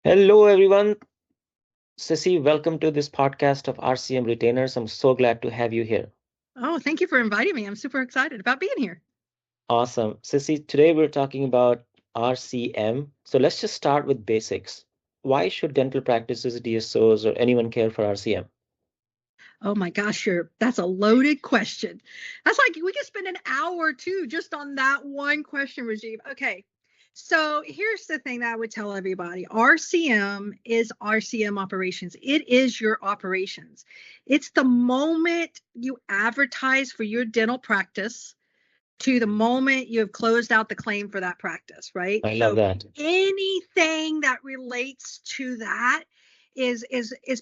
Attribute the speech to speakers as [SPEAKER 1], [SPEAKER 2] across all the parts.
[SPEAKER 1] Hello, everyone. Cissy, welcome to this podcast of RCM Retainers. I'm so glad to have you here.
[SPEAKER 2] Oh, thank you for inviting me. I'm super excited about being here.
[SPEAKER 1] Awesome. Cissy, today we're talking about RCM. So let's just start with basics. Why should dental practices, DSOs, or anyone care for RCM?
[SPEAKER 2] Oh my gosh, that's a loaded question. That's like we could spend an hour or two just on that one question, Rajiv. Okay. So here's the thing that I would tell everybody. RCM is RCM operations. It is your operations. It's the moment you advertise for your dental practice to the moment you have closed out the claim for that practice, right?
[SPEAKER 1] I love
[SPEAKER 2] So
[SPEAKER 1] that.
[SPEAKER 2] anything that relates to that is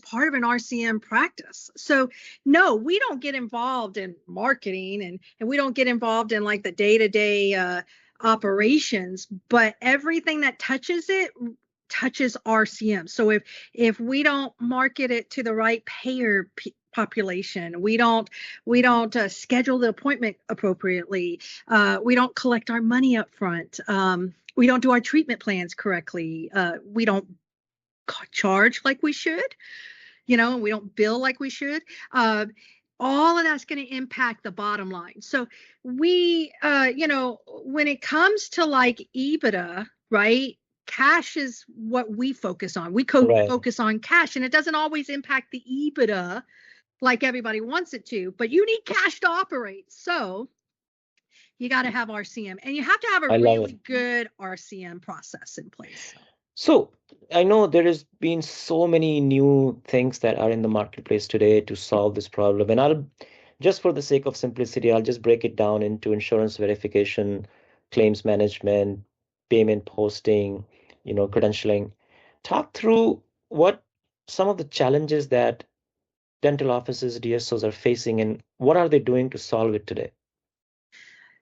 [SPEAKER 2] part of an RCM practice. So no, we don't get involved in marketing and we don't get involved in like the day-to-day operations, but everything that touches it touches RCM. So if we don't market it to the right payer population, we don't schedule the appointment appropriately, we don't collect our money up front, we don't do our treatment plans correctly, we don't charge like we should, we don't bill like we should. All of that's going to impact the bottom line. So when it comes to like EBITDA, right? Cash is what we focus on. We
[SPEAKER 1] Right.
[SPEAKER 2] focus on cash, and it doesn't always impact the EBITDA like everybody wants it to, but you need cash to operate. So you got to have RCM, and you have to have a
[SPEAKER 1] I love it.
[SPEAKER 2] really good RCM process in place.
[SPEAKER 1] So I know there has been so many new things that are in the marketplace today to solve this problem. And I'll just for the sake of simplicity, I'll just break it down into insurance verification, claims management, payment posting, credentialing. Talk through what some of the challenges that dental offices, DSOs are facing and what are they doing to solve it today?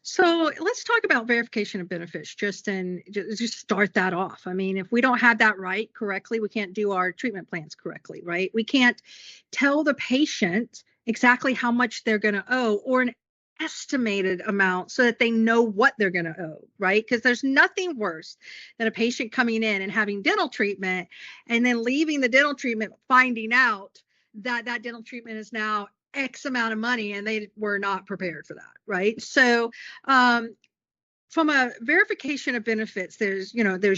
[SPEAKER 2] So let's talk about verification of benefits just start that off. I mean, if we don't have that right correctly, we can't do our treatment plans correctly, right? We can't tell the patient exactly how much they're going to owe or an estimated amount so that they know what they're going to owe, right? Because there's nothing worse than a patient coming in and having dental treatment and then leaving the dental treatment finding out that that dental treatment is now X amount of money and they were not prepared for that, right? So from a verification of benefits, there's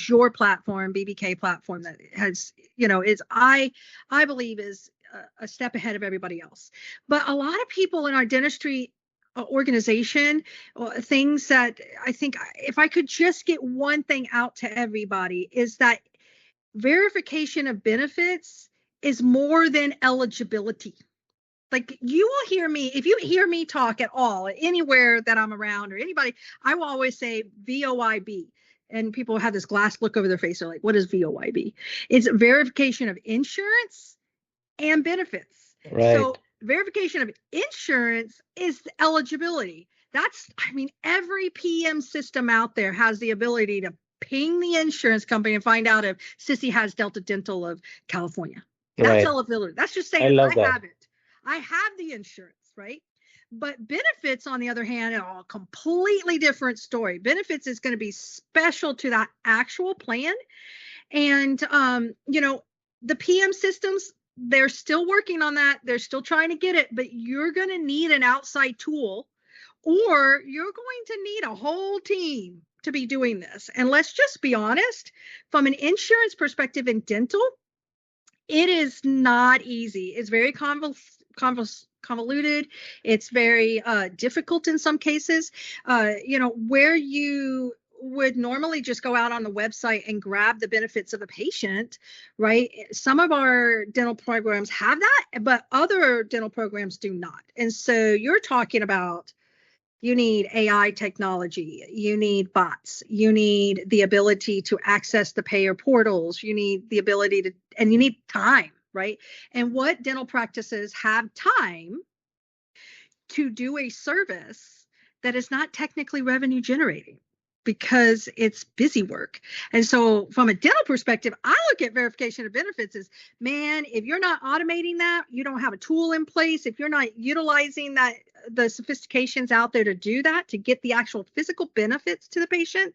[SPEAKER 2] your platform, BBK platform, that has, I believe is a step ahead of everybody else. But a lot of people in our dentistry organization, things that I think, if I could just get one thing out to everybody, is that verification of benefits is more than eligibility. Like, you will hear me, if you hear me talk at all anywhere that I'm around or anybody, I will always say VOIB. And people have this glass look over their face. They're like, what is VOIB? It's verification of insurance and benefits.
[SPEAKER 1] Right.
[SPEAKER 2] So verification of insurance is eligibility. Every PM system out there has the ability to ping the insurance company and find out if Cissy has Delta Dental of California. That's
[SPEAKER 1] Right.
[SPEAKER 2] eligibility. That's just
[SPEAKER 1] I
[SPEAKER 2] saying
[SPEAKER 1] love
[SPEAKER 2] I
[SPEAKER 1] that.
[SPEAKER 2] have it. I have the insurance, right? But benefits, on the other hand, are a completely different story. Benefits is going to be special to that actual plan. And, the PM systems, they're still working on that. They're still trying to get it, but you're going to need an outside tool, or you're going to need a whole team to be doing this. And let's just be honest, from an insurance perspective in dental, it is not easy. It's very convoluted. It's very difficult in some cases. Where you would normally just go out on the website and grab the benefits of a patient, right? Some of our dental programs have that, but other dental programs do not. And so you're talking about, you need AI technology, you need bots, you need the ability to access the payer portals, you need the ability to, and you need time, right? And what dental practices have time to do a service that is not technically revenue generating? because it's busy work. And so from a dental perspective, I look at verification of benefits as, man, if you're not automating that, you don't have a tool in place, if you're not utilizing that, the sophistications out there to do that, to get the actual physical benefits to the patient,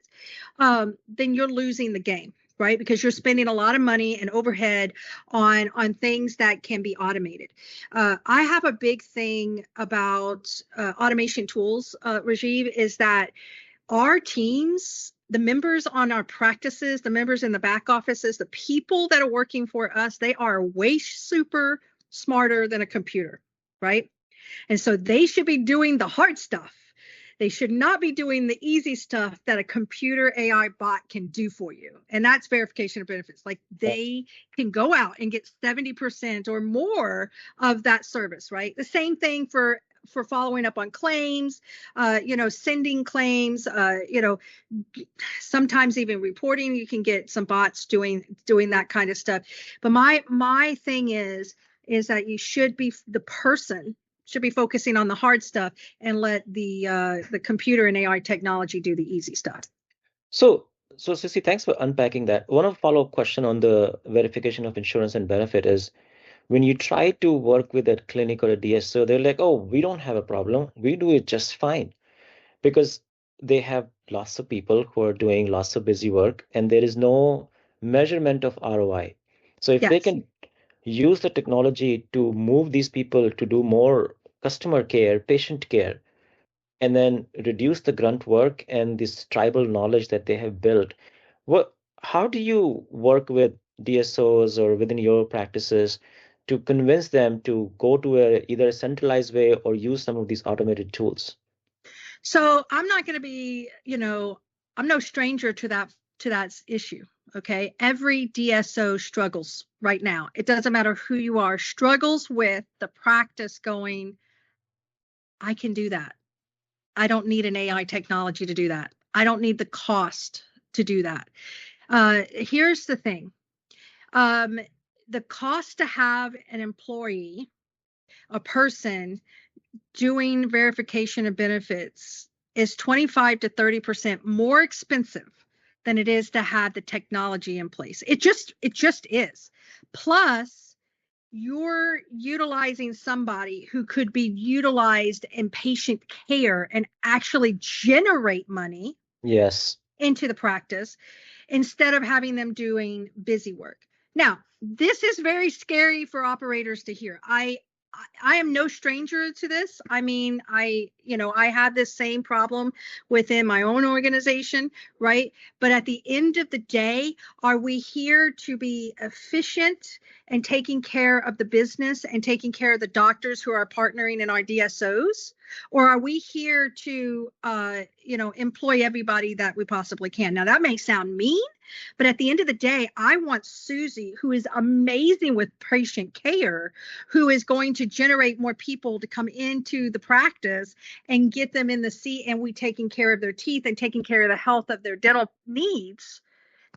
[SPEAKER 2] then you're losing the game, right? Because you're spending a lot of money and overhead on things that can be automated. I have a big thing about automation tools, Rajiv, is that our teams, the members on our practices, the members in the back offices, the people that are working for us, they are way super smarter than a computer, right? And so they should be doing the hard stuff. They should not be doing the easy stuff that a computer AI bot can do for you. And that's verification of benefits. Like they can go out and get 70% or more of that service, right? The same thing for following up on claims, sending claims, sometimes even reporting. You can get some bots doing that kind of stuff. But my thing is that you should be, the person should be focusing on the hard stuff and let the computer and AI technology do the easy stuff.
[SPEAKER 1] So Cissy, thanks for unpacking that. One follow-up question on the verification of insurance and benefit is, when you try to work with a clinic or a DSO, they're like, oh, we don't have a problem. We do it just fine, because they have lots of people who are doing lots of busy work and there is no measurement of ROI. So if they
[SPEAKER 2] Yes.
[SPEAKER 1] can use the technology to move these people to do more customer care, patient care, and then reduce the grunt work and this tribal knowledge that they have built, how do you work with DSOs or within your practices to convince them to go to either a centralized way or use some of these automated tools?
[SPEAKER 2] So I'm not going to be, I'm no stranger to that issue. Okay. Every DSO struggles right now. It doesn't matter who you are, struggles with the practice going, I can do that. I don't need an AI technology to do that. I don't need the cost to do that. Here's the thing. The cost to have an employee, a person doing verification of benefits, is 25 to 30% more expensive than it is to have the technology in place. It just is. Plus, you're utilizing somebody who could be utilized in patient care and actually generate money
[SPEAKER 1] Yes.
[SPEAKER 2] into the practice instead of having them doing busy work. Now, this is very scary for operators to hear. I am no stranger to this. I mean, I have this same problem within my own organization, right? But at the end of the day, are we here to be efficient and taking care of the business and taking care of the doctors who are partnering in our DSOs? Or are we here to, employ everybody that we possibly can? Now, that may sound mean, but at the end of the day, I want Susie, who is amazing with patient care, who is going to generate more people to come into the practice and get them in the seat, and we taking care of their teeth and taking care of the health of their dental needs.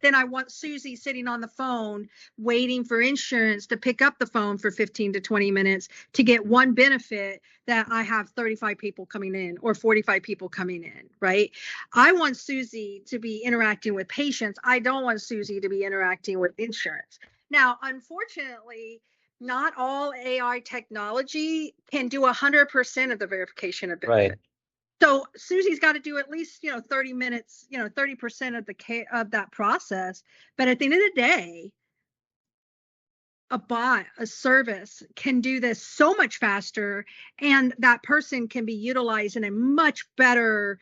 [SPEAKER 2] Then I want Susie sitting on the phone waiting for insurance to pick up the phone for 15 to 20 minutes to get one benefit that I have 35 people coming in or 45 people coming in, right? I want Susie to be interacting with patients. I don't want Susie to be interacting with insurance. Now, unfortunately, not all AI technology can do 100% of the verification of benefit.
[SPEAKER 1] Right.
[SPEAKER 2] So Susie's got to do at least, 30 minutes, 30% of that process. But at the end of the day, a bot, a service can do this so much faster, and that person can be utilized in a much better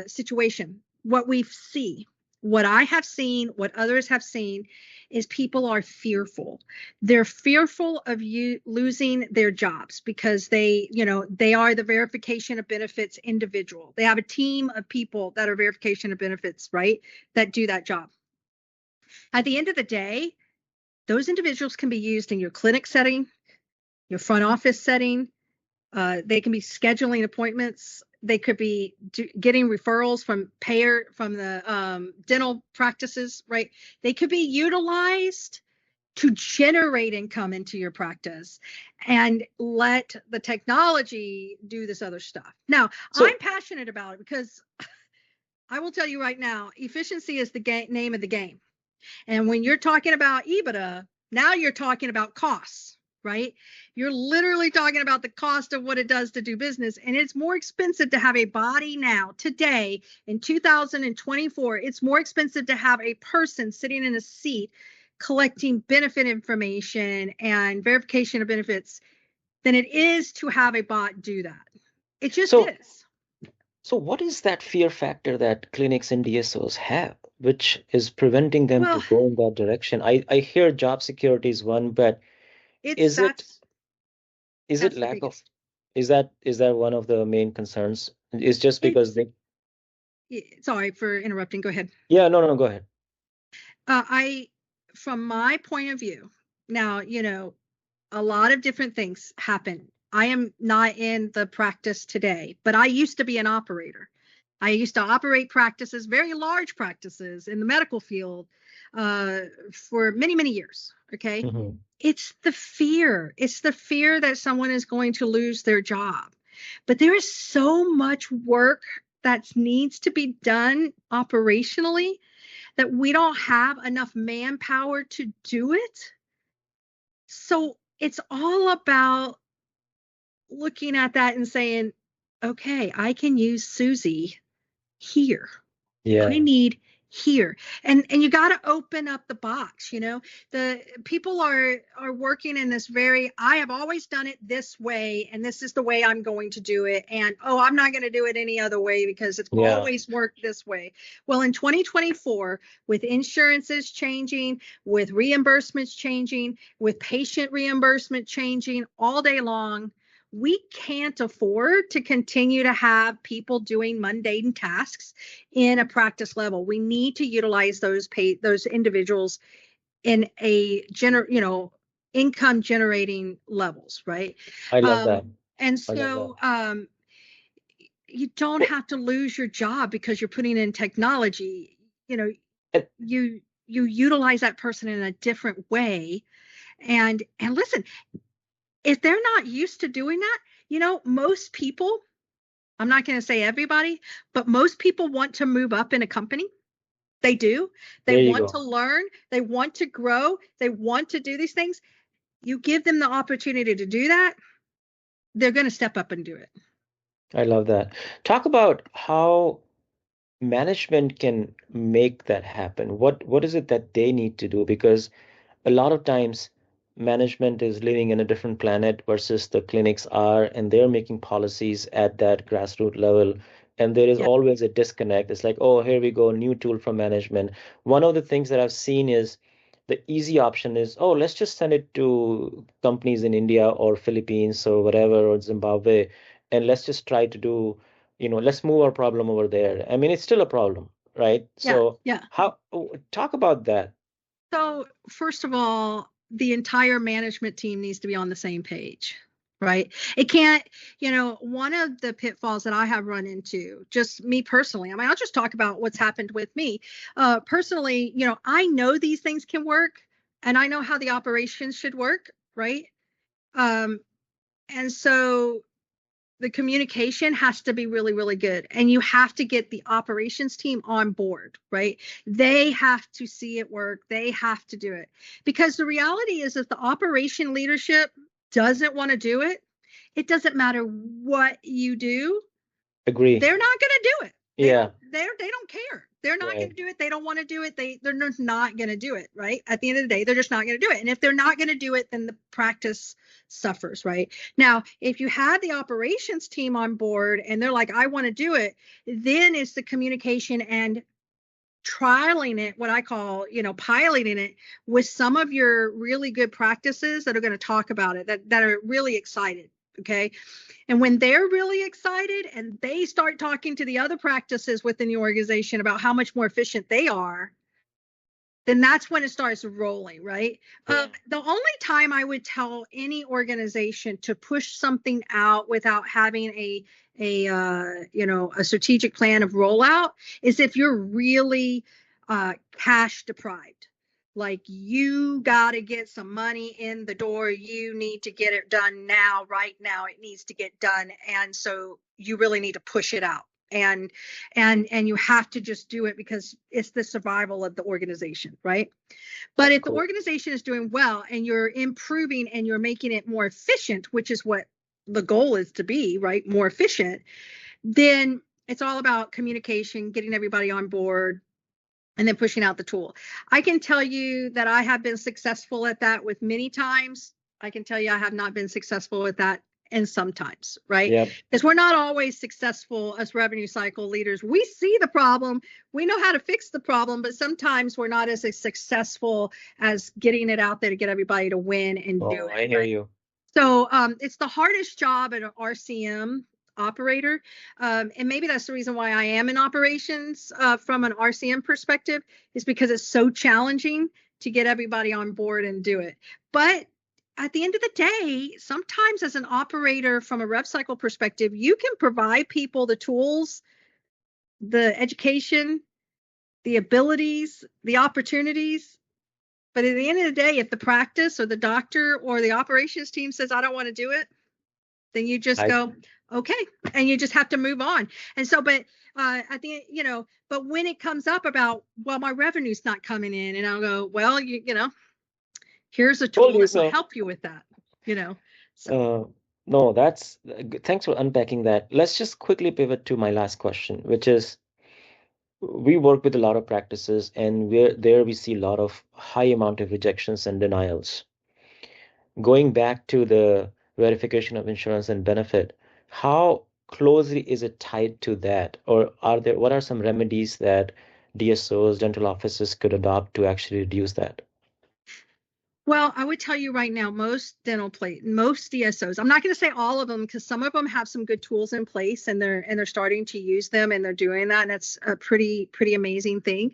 [SPEAKER 2] situation. What I have seen, what others have seen, is people are fearful. They're fearful of you losing their jobs because they are the verification of benefits individual. They have a team of people that are verification of benefits, right? That do that job. At the end of the day, those individuals can be used in your clinic setting, your front office setting. They can be scheduling appointments. They could be getting referrals from the dental practices, right? They could be utilized to generate income into your practice and let the technology do this other stuff. Now, I'm passionate about it because I will tell you right now, efficiency is the name of the game. And when you're talking about EBITDA, now you're talking about costs, right? You're literally talking about the cost of what it does to do business. And it's more expensive to have a body now, today, in 2024. It's more expensive to have a person sitting in a seat collecting benefit information and verification of benefits than it is to have a bot do that. It just
[SPEAKER 1] So,
[SPEAKER 2] is.
[SPEAKER 1] so what is that fear factor that clinics and DSOs have, which is preventing them to
[SPEAKER 2] Well,
[SPEAKER 1] go in that direction? I hear job security is one, but
[SPEAKER 2] it's
[SPEAKER 1] is it is it
[SPEAKER 2] that's the
[SPEAKER 1] lack of
[SPEAKER 2] biggest.
[SPEAKER 1] is that one of the main concerns? It's just because
[SPEAKER 2] It's
[SPEAKER 1] they
[SPEAKER 2] sorry for interrupting. Go ahead.
[SPEAKER 1] yeah, no, go ahead.
[SPEAKER 2] I, from my point of view, now, a lot of different things happen. I am not in the practice today, but I used to be an operator. I used to operate practices, very large practices in the medical field for many, many years. Okay.
[SPEAKER 1] Hmm.
[SPEAKER 2] It's the fear. It's the fear that someone is going to lose their job. But there is so much work that needs to be done operationally that we don't have enough manpower to do it. So it's all about looking at that and saying, okay, I can use Susie here. I
[SPEAKER 1] Yeah,
[SPEAKER 2] need here. And you got to open up the box. The people are working in this very, I have always done it this way and this is the way I'm going to do it, and oh, I'm not going to do it any other way because it's
[SPEAKER 1] yeah,
[SPEAKER 2] always worked this way. Well, in 2024, with insurances changing, with reimbursements changing, with patient reimbursement changing all day long, we can't afford to continue to have people doing mundane tasks in a practice level. We need to utilize those individuals in a income generating levels, right?
[SPEAKER 1] I love that.
[SPEAKER 2] Um, and
[SPEAKER 1] I love that.
[SPEAKER 2] so you don't
[SPEAKER 1] Well,
[SPEAKER 2] have to lose your job because you're putting in technology. You know,
[SPEAKER 1] and
[SPEAKER 2] you utilize that person in a different way. And listen, if they're not used to doing that, most people, I'm not going to say everybody, but most people want to move up in a company. They do. They
[SPEAKER 1] there you
[SPEAKER 2] want to
[SPEAKER 1] go.
[SPEAKER 2] learn. They want to grow. They want to do these things. You give them the opportunity to do that, they're going to step up and do it.
[SPEAKER 1] I love that. Talk about how management can make that happen. What is it that they need to do? Because a lot of times management is living in a different planet versus the clinics are, and they're making policies at that grassroots level. And there is
[SPEAKER 2] Yeah.
[SPEAKER 1] always a disconnect. It's like, oh, here we go, new tool from management. One of the things that I've seen is the easy option is, oh, let's just send it to companies in India or Philippines or whatever, or Zimbabwe, and let's just try to do, let's move our problem over there. I mean, it's still a problem, right?
[SPEAKER 2] Yeah.
[SPEAKER 1] So
[SPEAKER 2] Yeah.
[SPEAKER 1] talk about that.
[SPEAKER 2] So, first of all, the entire management team needs to be on the same page, right? It can't, one of the pitfalls that I have run into, just me personally, I mean, I'll just talk about what's happened with me. Personally, I know these things can work and I know how the operations should work, right? Um, and so the communication has to be really, really good. And you have to get the operations team on board, right? They have to see it work. They have to do it. Because the reality is, if the operation leadership doesn't want to do it, it doesn't matter what you do,
[SPEAKER 1] Agree.
[SPEAKER 2] they're not going to do it.
[SPEAKER 1] Yeah,
[SPEAKER 2] They don't care. They're not going
[SPEAKER 1] right.
[SPEAKER 2] to do it. They don't want to do it. They're just not going to do it, right? At the end of the day, they're just not going to do it. And if they're not going to do it, then the practice suffers, right? Now, if you had the operations team on board and they're like, I want to do it, then it's the communication and trialing it, what I call, piloting it with some of your really good practices that are going to talk about it, that are really excited. Okay. And when they're really excited and they start talking to the other practices within the organization about how much more efficient they are, then that's when it starts rolling, right?
[SPEAKER 1] Yeah.
[SPEAKER 2] The only time I would tell any organization to push something out without having a strategic plan of rollout is if you're really cash deprived. Like, you got to get some money in the door. You need to get it done now, right now. It needs to get done. And so you really need to push it out. and and you have to just do it because it's the survival of the organization, right? But
[SPEAKER 1] Of
[SPEAKER 2] if the
[SPEAKER 1] course.
[SPEAKER 2] organization is doing well and you're improving and you're making it more efficient, which is what the goal is to be, right? More efficient, then it's all about communication, getting everybody on board, and then pushing out the tool. I can tell you that I have been successful at that with many times. I can tell you I have not been successful with that and sometimes, right?
[SPEAKER 1] Yep.
[SPEAKER 2] Because we're not always successful as revenue cycle leaders. We see the problem, we know how to fix the problem, but sometimes we're not as successful as getting it out there to get everybody to win and do
[SPEAKER 1] Oh,
[SPEAKER 2] it,
[SPEAKER 1] I hear
[SPEAKER 2] right?
[SPEAKER 1] you.
[SPEAKER 2] So it's the hardest job at an RCM operator. And maybe that's the reason why I am in operations from an RCM perspective, is because it's so challenging to get everybody on board and do it. But at the end of the day, sometimes as an operator from a rev cycle perspective, you can provide people the tools, the education, the abilities, the opportunities. But at the end of the day, if the practice or the doctor or the operations team says, I don't want to do it, then you just
[SPEAKER 1] I
[SPEAKER 2] go, okay, and you just have to move on. And so, but at the, but when it comes up about, well, my revenue's not coming in, and I'll go, well, here's a
[SPEAKER 1] told
[SPEAKER 2] tool
[SPEAKER 1] you
[SPEAKER 2] that will
[SPEAKER 1] so.
[SPEAKER 2] help you with that, so.
[SPEAKER 1] Uh, no, that's thanks for unpacking that. Let's just quickly pivot to my last question, which is we work with a lot of practices, and we see a lot of high amount of rejections and denials. Going back to the verification of insurance and benefit, how closely is it tied to that? Or what are some remedies that DSOs, dental offices could adopt to actually reduce that?
[SPEAKER 2] Well, I would tell you right now, most DSOs, I'm not going to say all of them because some of them have some good tools in place and they're starting to use them and they're doing that. And that's a pretty amazing thing.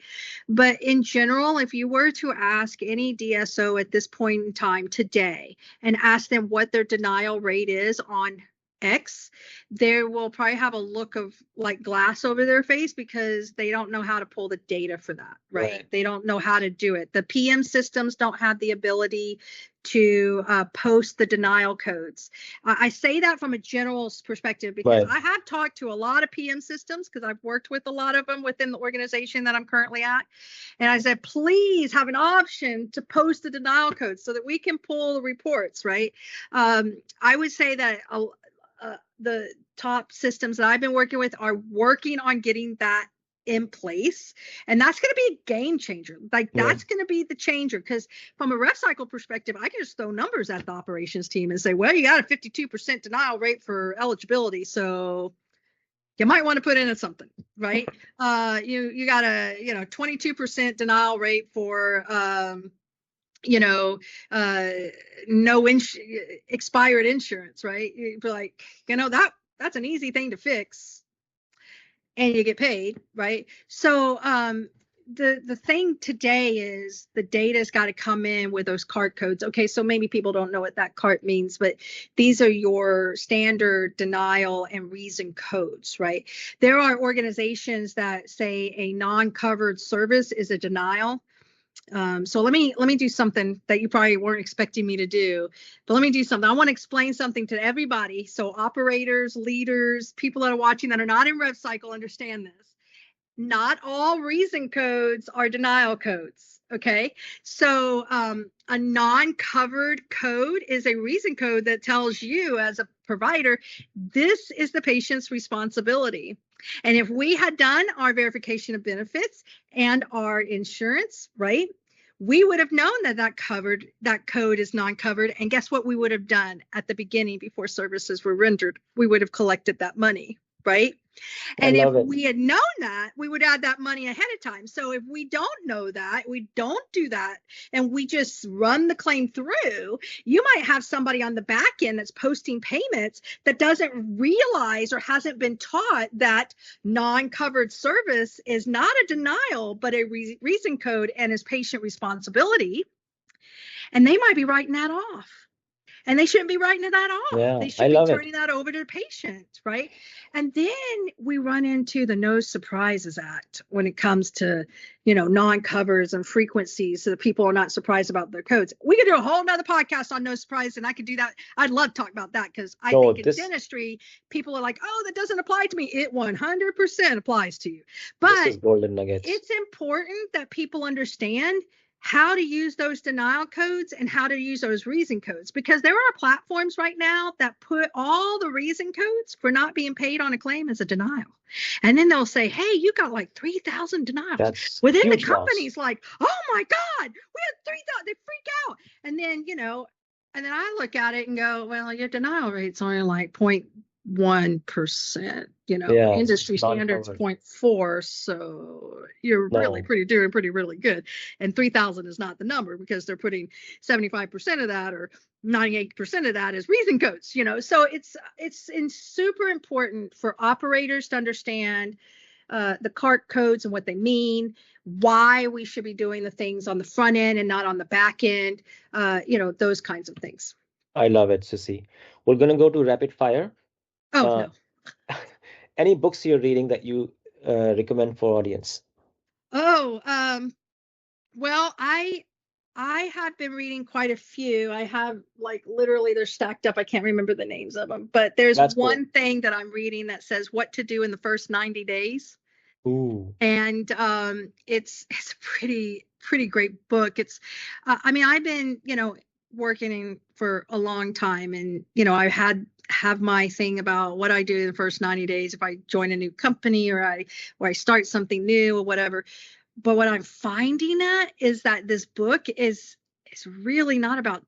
[SPEAKER 2] But in general, if you were to ask any DSO at this point in time today and ask them what their denial rate is on X, they will probably have a look of like glass over their face because they don't know how to pull the data for that, right?
[SPEAKER 1] Right.
[SPEAKER 2] They don't know how to do it. The PM systems don't have the ability to post the denial codes. I say that from a general perspective because
[SPEAKER 1] Right.
[SPEAKER 2] I have talked to a lot of PM systems because I've worked with a lot of them within the organization that I'm currently at. And I said, please have an option to post the denial codes so that we can pull the reports, right? I would say that the top systems that I've been working with are working on getting that in place. And that's going to be a game changer. Like
[SPEAKER 1] Yeah.
[SPEAKER 2] that's going to be the changer because from a rev cycle perspective, I can just throw numbers at the operations team and say, well, you got a 52% denial rate for eligibility. So you might want to put in something, right? You got a 22% denial rate for you know, uh, no expired insurance, right? You'd be like, that's an easy thing to fix, and you get paid, right? So the thing today is the data's got to come in with those CART codes. Okay, so maybe people don't know what that CART means, but these are your standard denial and reason codes, right? There are organizations that say a non-covered service is a denial. So let me do something that you probably weren't expecting me to do, but let me do something. I want to explain something to everybody. So operators, leaders, people that are watching that are not in rev cycle understand this. Not all reason codes are denial codes. Okay. So a non-covered code is a reason code that tells you as a provider, this is the patient's responsibility. And if we had done our verification of benefits and our insurance, right, we would have known that code is non-covered. And guess what we would have done at the beginning before services were rendered? We would have collected that money, right?
[SPEAKER 1] I
[SPEAKER 2] And if
[SPEAKER 1] love it.
[SPEAKER 2] we had known that, we would add that money ahead of time. So if we don't know that, we don't do that, and we just run the claim through, you might have somebody on the back end that's posting payments that doesn't realize or hasn't been taught that non-covered service is not a denial, but a reason code and is patient responsibility. And they might be writing that off. and they shouldn't be writing that off.
[SPEAKER 1] Yeah,
[SPEAKER 2] They
[SPEAKER 1] I
[SPEAKER 2] should be
[SPEAKER 1] love it.
[SPEAKER 2] turning that over to the patient, right? And then we run into the No Surprises Act when it comes to, non-covers and frequencies, so that people are not surprised about their codes. We could do a whole nother podcast on no surprise, and I could do that. I'd love to talk about that, because I
[SPEAKER 1] No,
[SPEAKER 2] think in
[SPEAKER 1] this
[SPEAKER 2] dentistry, people are like, oh, that doesn't apply to me. It 100% applies to you.
[SPEAKER 1] this
[SPEAKER 2] But
[SPEAKER 1] is golden nuggets.
[SPEAKER 2] it's important that people understand how to use those denial codes and how to use those reason codes, because there are platforms right now that put all the reason codes for not being paid on a claim as a denial. And then they'll say, hey, you got like 3,000 denials.
[SPEAKER 1] That's
[SPEAKER 2] Within the
[SPEAKER 1] huge loss.
[SPEAKER 2] company's like, oh my God, we had 3,000. They freak out. And then, and then I look at it and go, well, your denial rate's only like 0.1%,
[SPEAKER 1] Yeah,
[SPEAKER 2] industry standards
[SPEAKER 1] non-covered.
[SPEAKER 2] 0.4. So you're really
[SPEAKER 1] No,
[SPEAKER 2] doing really good. And 3,000 is not the number, because they're putting 75% of that, or 98% of that is reason codes, So it's super important for operators to understand the CART codes and what they mean, why we should be doing the things on the front end and not on the back end, those kinds of things.
[SPEAKER 1] I love it, Sissy. We're gonna go to rapid fire.
[SPEAKER 2] Oh,
[SPEAKER 1] Uh,
[SPEAKER 2] no.
[SPEAKER 1] any books you're reading that you recommend for audience?
[SPEAKER 2] Oh, well, I have been reading quite a few. I have, like, literally, they're stacked up. I can't remember the names of them, but there's
[SPEAKER 1] That's cool.
[SPEAKER 2] one thing that I'm reading that says what to do in the first 90 days.
[SPEAKER 1] Ooh,
[SPEAKER 2] And it's a pretty great book. It's I mean, I've been, working for a long time, and I have my thing about what I do in the first 90 days if I join a new company, or I start something new or whatever. But what I'm finding at is that this book is really not about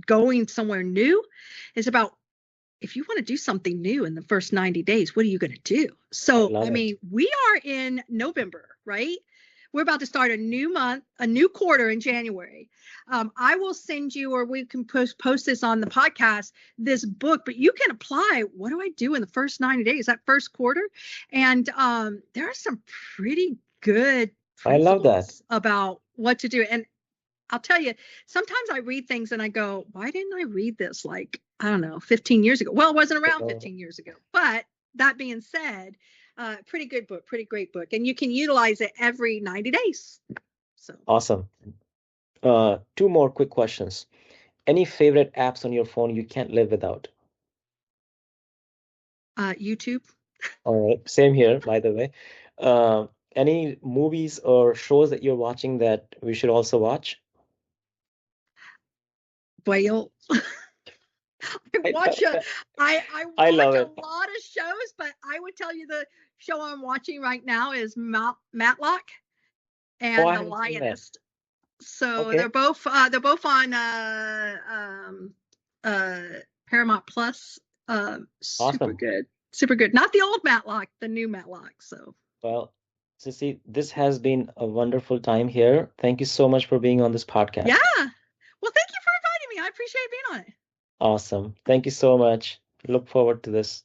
[SPEAKER 2] going somewhere new. It's about, if you want to do something new in the first 90 days, what are you going to do?
[SPEAKER 1] I
[SPEAKER 2] So,
[SPEAKER 1] love
[SPEAKER 2] I
[SPEAKER 1] it.
[SPEAKER 2] mean, we are in November, right? We're about to start a new month, a new quarter in January. I will send you, or we can post this on the podcast, this book, but you can apply. What do I do in the first 90 days, that first quarter? And there are some pretty good
[SPEAKER 1] I love that.
[SPEAKER 2] principles about what to do. And I'll tell you, sometimes I read things and I go, why didn't I read this, like, I don't know, 15 years ago? Well, it wasn't around 15 years ago. But that being said, pretty good book, pretty great book. And you can utilize it every 90 days. So
[SPEAKER 1] Awesome. Two more quick questions. Any favorite apps on your phone you can't live without?
[SPEAKER 2] YouTube.
[SPEAKER 1] All right, same here, by the way. Any movies or shows that you're watching that we should also watch?
[SPEAKER 2] Whale.
[SPEAKER 1] I
[SPEAKER 2] watch
[SPEAKER 1] love
[SPEAKER 2] a,
[SPEAKER 1] that.
[SPEAKER 2] I
[SPEAKER 1] I
[SPEAKER 2] watch
[SPEAKER 1] love
[SPEAKER 2] a
[SPEAKER 1] it.
[SPEAKER 2] lot of shows, but I would tell you the show I'm watching right now is Matlock
[SPEAKER 1] Oh,
[SPEAKER 2] and
[SPEAKER 1] I
[SPEAKER 2] The
[SPEAKER 1] haven't seen that.
[SPEAKER 2] Lioness. So
[SPEAKER 1] Okay,
[SPEAKER 2] they're both on uh, Paramount Plus. Super
[SPEAKER 1] awesome.
[SPEAKER 2] good, super good. Not the old Matlock, the new Matlock. So
[SPEAKER 1] Well, Sissy, this has been a wonderful time here. Thank you so much for being on this
[SPEAKER 2] yeah.
[SPEAKER 1] podcast.
[SPEAKER 2] Well, thank you for inviting me. I appreciate being on it.
[SPEAKER 1] Awesome. Thank you so much. Look forward to this.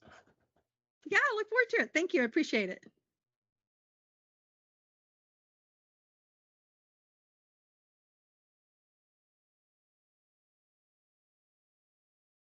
[SPEAKER 2] Yeah, I look forward to it. Thank you. I appreciate it.